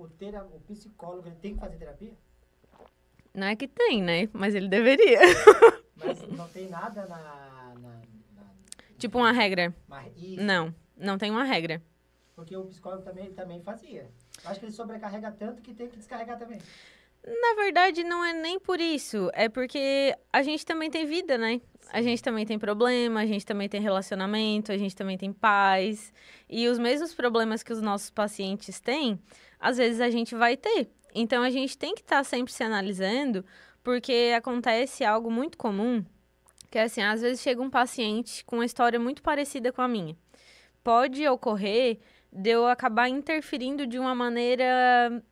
o psicólogo ele tem que fazer terapia? Não é que tem, né? Mas ele deveria. Mas não tem nada Tipo uma regra. Isso. Não tem uma regra. Porque o psicólogo também fazia. Acho que ele sobrecarrega tanto que tem que descarregar também. Na verdade, não é nem por isso. É porque a gente também tem vida, né? A gente também tem problema, a gente também tem relacionamento, a gente também tem paz. E os mesmos problemas que os nossos pacientes têm, às vezes a gente vai ter. Então, a gente tem que estar sempre se analisando, porque acontece algo muito comum, que é assim, às vezes chega um paciente com uma história muito parecida com a minha. Pode ocorrer de eu acabar interferindo de uma maneira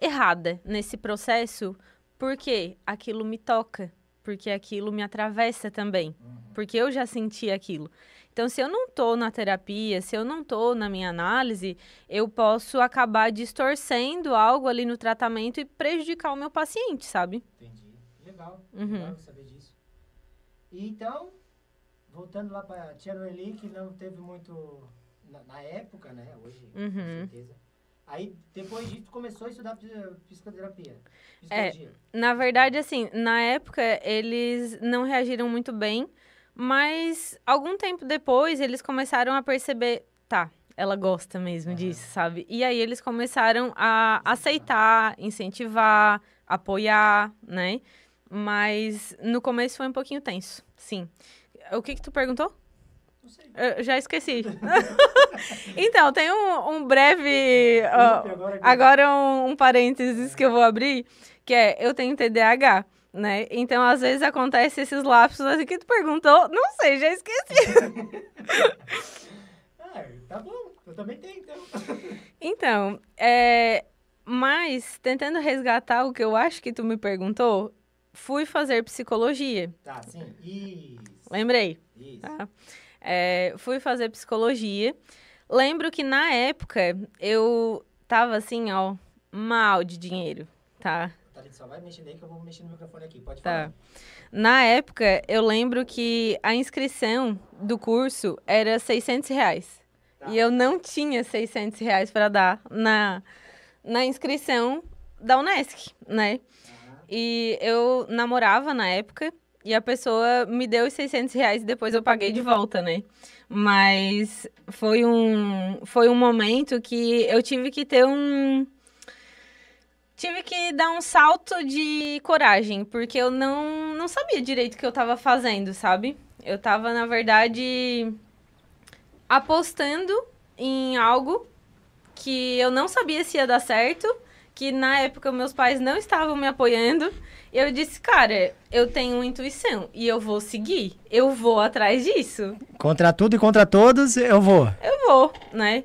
errada nesse processo, porque aquilo me toca, porque aquilo me atravessa também, porque eu já senti aquilo. Então, se eu não tô na terapia, se eu não tô na minha análise, eu posso acabar distorcendo algo ali no tratamento e prejudicar o meu paciente, sabe? Entendi. Legal. Legal saber disso. E então, voltando lá para Tia Noeli, que não teve muito na época, né? Hoje, com certeza. Aí, depois disso, começou a estudar psicoterapia. Psicologia. Na verdade, assim, na época, eles não reagiram muito bem, mas algum tempo depois, eles começaram a perceber, tá, ela gosta mesmo disso, sabe? E aí, eles começaram a aceitar, incentivar, apoiar, né? Mas no começo foi um pouquinho tenso, sim. O que tu perguntou? Não sei. Eu já esqueci. Então, tem um breve... agora um parênteses que eu vou abrir, que é, eu tenho TDAH, né? Então, às vezes, acontece esses lapsos assim que tu perguntou. Não sei, já esqueci. Tá bom. Eu também tenho, então. Então, mas, tentando resgatar o que eu acho que tu me perguntou, fui fazer psicologia. Tá, sim. Isso. Lembrei. Isso. Tá? Fui fazer psicologia. Lembro que na época eu tava assim, ó, mal de dinheiro, tá? Thalita, só vai mexendo aí que eu vou mexer no microfone aqui. Pode Tá. falar. Na época, eu lembro que a inscrição do curso era R$600. Tá. E eu não tinha R$600 para dar na inscrição da Unesc, né? E eu namorava na época. E a pessoa me deu os R$600 e depois eu paguei de volta, né? Mas foi um momento que eu tive que ter Tive que dar um salto de coragem, porque eu não sabia direito o que eu tava fazendo, sabe? Eu tava, na verdade, apostando em algo que eu não sabia se ia dar certo, que na época meus pais não estavam me apoiando. E eu disse, cara, eu tenho uma intuição e eu vou seguir, eu vou atrás disso. Contra tudo e contra todos, eu vou. Eu vou, né?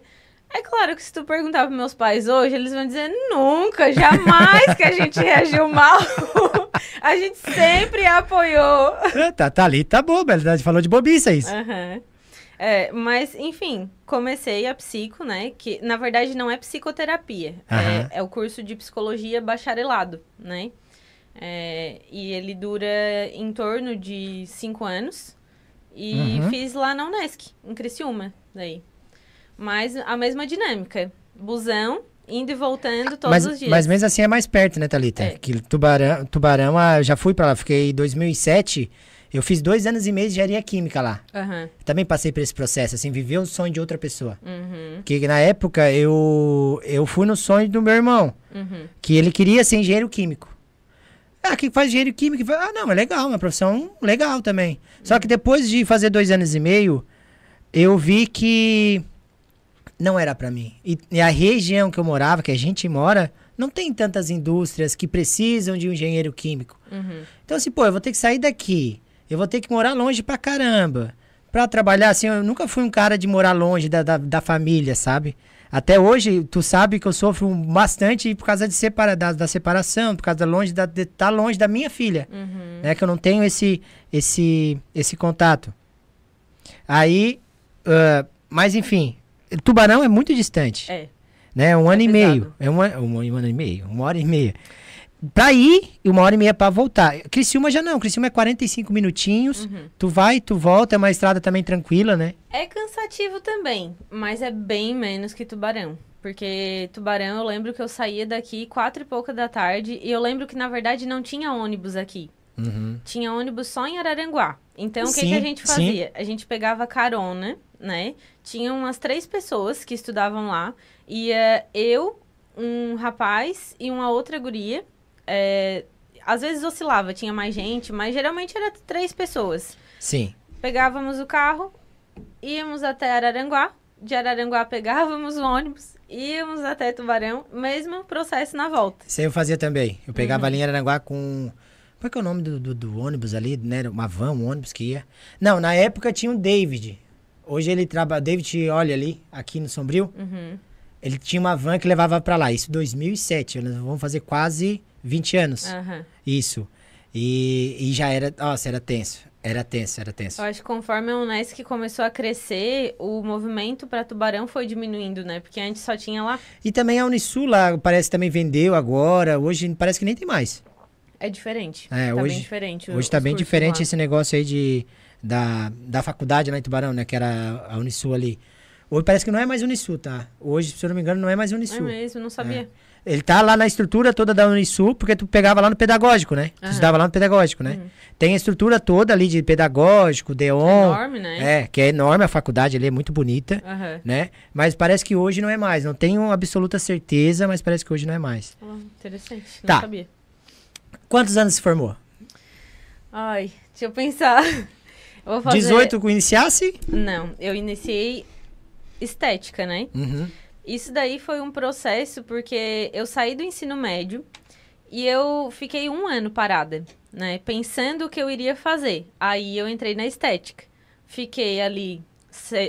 É claro que se tu perguntar pros meus pais hoje, eles vão dizer, nunca, jamais que a gente reagiu mal. A gente sempre apoiou. Tá ali, tá bom, Bela, falou de bobiça isso. Mas, enfim, comecei a psico, né? Que, na verdade, não é psicoterapia. É o curso de psicologia bacharelado, né? E ele dura em torno de 5 anos. E fiz lá na Unesc, em Criciúma, daí. Mas a mesma dinâmica. Busão, indo e voltando todos os dias. Mas mesmo assim é mais perto, né, Thalita? Que Tubarão, já fui pra lá. Fiquei em 2007... Eu fiz 2 anos e meio de engenharia química lá. Também passei por esse processo, assim, viver o sonho de outra pessoa. Que na época eu fui no sonho do meu irmão, que ele queria ser engenheiro químico. Que faz engenheiro químico? Não, é legal, uma profissão legal também. Só que depois de fazer 2 anos e meio, eu vi que não era pra mim. E a região que eu morava, que a gente mora, não tem tantas indústrias que precisam de um engenheiro químico. Então assim, eu vou ter que sair daqui. Eu vou ter que morar longe pra caramba. Pra trabalhar, assim, eu nunca fui um cara de morar longe da família, sabe? Até hoje, tu sabe que eu sofro bastante por causa da separação, por causa de estar longe da minha filha. Né? Que eu não tenho esse contato. Aí, mas enfim, Tubarão é muito distante. Né? 1 ano e meio. Um ano e meio, 1 hora e meia. Pra ir e 1 hora e meia pra voltar. Criciúma já não. Criciúma é 45 minutinhos. Tu vai, tu volta. É uma estrada também tranquila, né? É cansativo também, mas é bem menos que Tubarão. Porque Tubarão, eu lembro que eu saía daqui 4 e pouca da tarde. E eu lembro que, na verdade, não tinha ônibus aqui. Tinha ônibus só em Araranguá. Então, o que a gente fazia? A gente pegava carona, né? Tinha umas 3 pessoas que estudavam lá. Ia eu, um rapaz e uma outra guria. Às vezes oscilava, tinha mais gente, mas geralmente era 3 pessoas. Sim. Pegávamos o carro, íamos até Araranguá. De Araranguá pegávamos o ônibus, íamos até Tubarão, mesmo processo na volta. Isso aí eu fazia também. Eu pegava ali em Araranguá com... Qual é que é o nome do ônibus ali, né? Uma van, um ônibus que ia. Não, na época tinha o David. Hoje ele trabalha... David, olha ali, aqui no Sombrio. Ele tinha uma van que levava pra lá. Isso em 2007. Nós vamos fazer quase 20 anos. Isso. E já era... Nossa, era tenso. Era tenso. Eu acho que conforme a Unesc começou a crescer, o movimento para Tubarão foi diminuindo, né? Porque antes só tinha lá. E também a Unisul lá, parece que também vendeu agora. Hoje parece que nem tem mais. É diferente. Tá bem diferente. Hoje tá bem diferente lá. Esse negócio aí da faculdade lá em Tubarão, né? Que era a Unisul ali. Hoje parece que não é mais Unisul, tá? Hoje, se eu não me engano, não é mais Unisul. É mesmo, não sabia. Ele tá lá na estrutura toda da Unisul, porque tu pegava lá no pedagógico, né? Tu estudava lá no pedagógico, né? Tem a estrutura toda ali de pedagógico, DEON. É enorme, né? Que é enorme a faculdade ali, é muito bonita, né? Mas parece que hoje não é mais. Não tenho absoluta certeza, mas parece que hoje não é mais. Interessante, não sabia. Quantos anos se formou? Ai, deixa eu pensar. Eu vou fazer... 18 que iniciasse? Não, eu iniciei estética, né? Isso daí foi um processo porque eu saí do ensino médio e eu fiquei 1 ano parada, né? Pensando o que eu iria fazer. Aí eu entrei na estética. Fiquei ali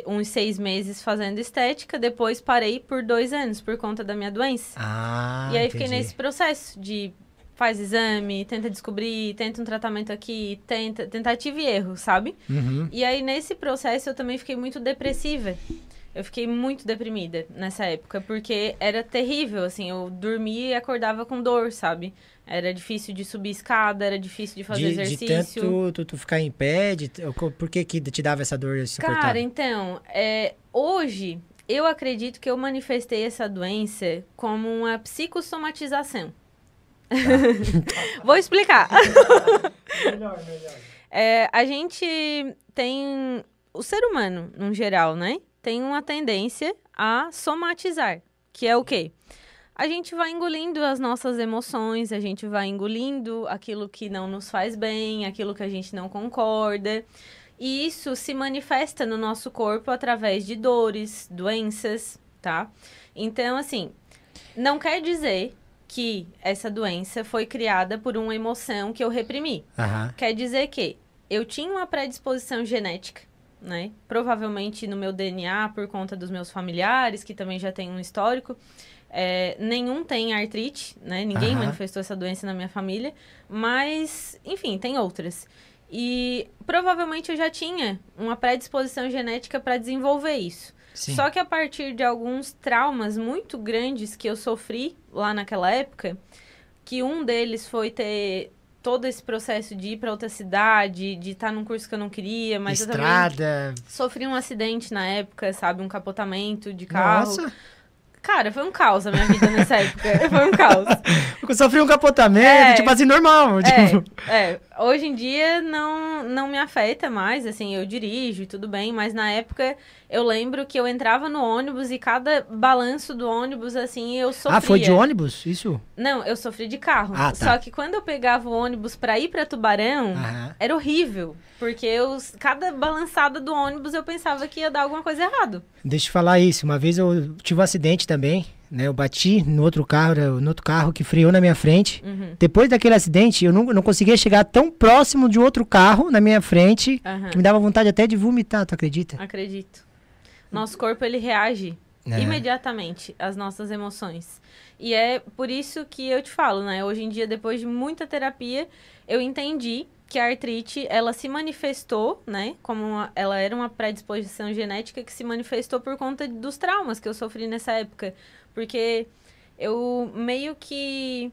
uns 6 meses fazendo estética, depois parei por 2 anos por conta da minha doença. E aí fiquei nesse processo de faz exame, tenta descobrir, tenta um tratamento aqui, tentativa e erro, sabe? E aí nesse processo eu também fiquei muito depressiva. Eu fiquei muito deprimida nessa época, porque era terrível, assim, eu dormia e acordava com dor, sabe? Era difícil de subir escada, era difícil de fazer exercício. De tanto tu ficar em pé, por que te dava essa dor insuportável? Cara, então, hoje eu acredito que eu manifestei essa doença como uma psicossomatização. Vou explicar. Melhor. A gente tem... O ser humano, no geral, né? Tem uma tendência a somatizar, que é o quê? A gente vai engolindo as nossas emoções, a gente vai engolindo aquilo que não nos faz bem, aquilo que a gente não concorda. E isso se manifesta no nosso corpo através de dores, doenças, tá? Então, assim, não quer dizer que essa doença foi criada por uma emoção que eu reprimi. Quer dizer que eu tinha uma predisposição genética, né? Provavelmente no meu DNA, por conta dos meus familiares, que também já tem um histórico. Nenhum tem artrite, né? Ninguém manifestou essa doença na minha família. Mas, enfim, tem outras. E provavelmente eu já tinha uma predisposição genética para desenvolver isso. Sim. Só que a partir de alguns traumas muito grandes que eu sofri lá naquela época, que um deles foi ter todo esse processo de ir para outra cidade, de estar num curso que eu não queria, mas Estrada. Eu também sofri um acidente na época, sabe? Um capotamento de carro. Nossa! Cara, foi um caos a minha vida nessa época. Foi um caos. Eu sofri um capotamento, tipo assim, normal. Hoje em dia não me afeta mais, assim, eu dirijo e tudo bem, mas na época eu lembro que eu entrava no ônibus e cada balanço do ônibus, assim, eu sofria. Ah, foi de ônibus? Isso? Não, eu sofri de carro. Tá. Só que quando eu pegava o ônibus pra ir pra Tubarão, era horrível. Porque cada balançada do ônibus eu pensava que ia dar alguma coisa errado. Deixa eu falar isso. Uma vez eu tive um acidente também, né? Eu bati no outro carro que freou na minha frente. Depois daquele acidente, eu não conseguia chegar tão próximo de outro carro na minha frente, que me dava vontade até de vomitar, tu acredita? Acredito. Nosso corpo, ele reage imediatamente às nossas emoções. E é por isso que eu te falo, né? Hoje em dia, depois de muita terapia, eu entendi que a artrite, ela se manifestou, né? Ela era uma predisposição genética que se manifestou por conta dos traumas que eu sofri nessa época. Porque eu meio que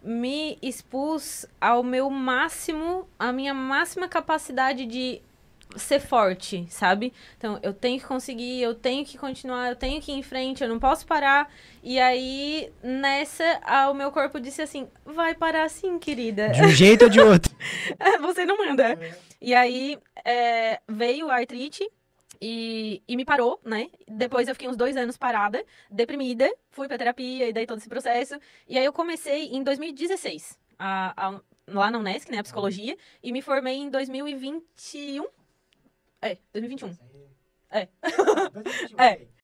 me expus ao meu máximo, à minha máxima capacidade de ser forte, sabe? Então, eu tenho que conseguir, eu tenho que continuar, eu tenho que ir em frente, eu não posso parar. E aí, o meu corpo disse assim, vai parar sim, querida. De um jeito ou de outro. Você não manda. E aí, veio a artrite e me parou, né? Depois eu fiquei uns 2 anos parada, deprimida, fui pra terapia e daí todo esse processo. E aí eu comecei em 2016, lá na Unesc, né, a psicologia, e me formei em 2021. 2021. É.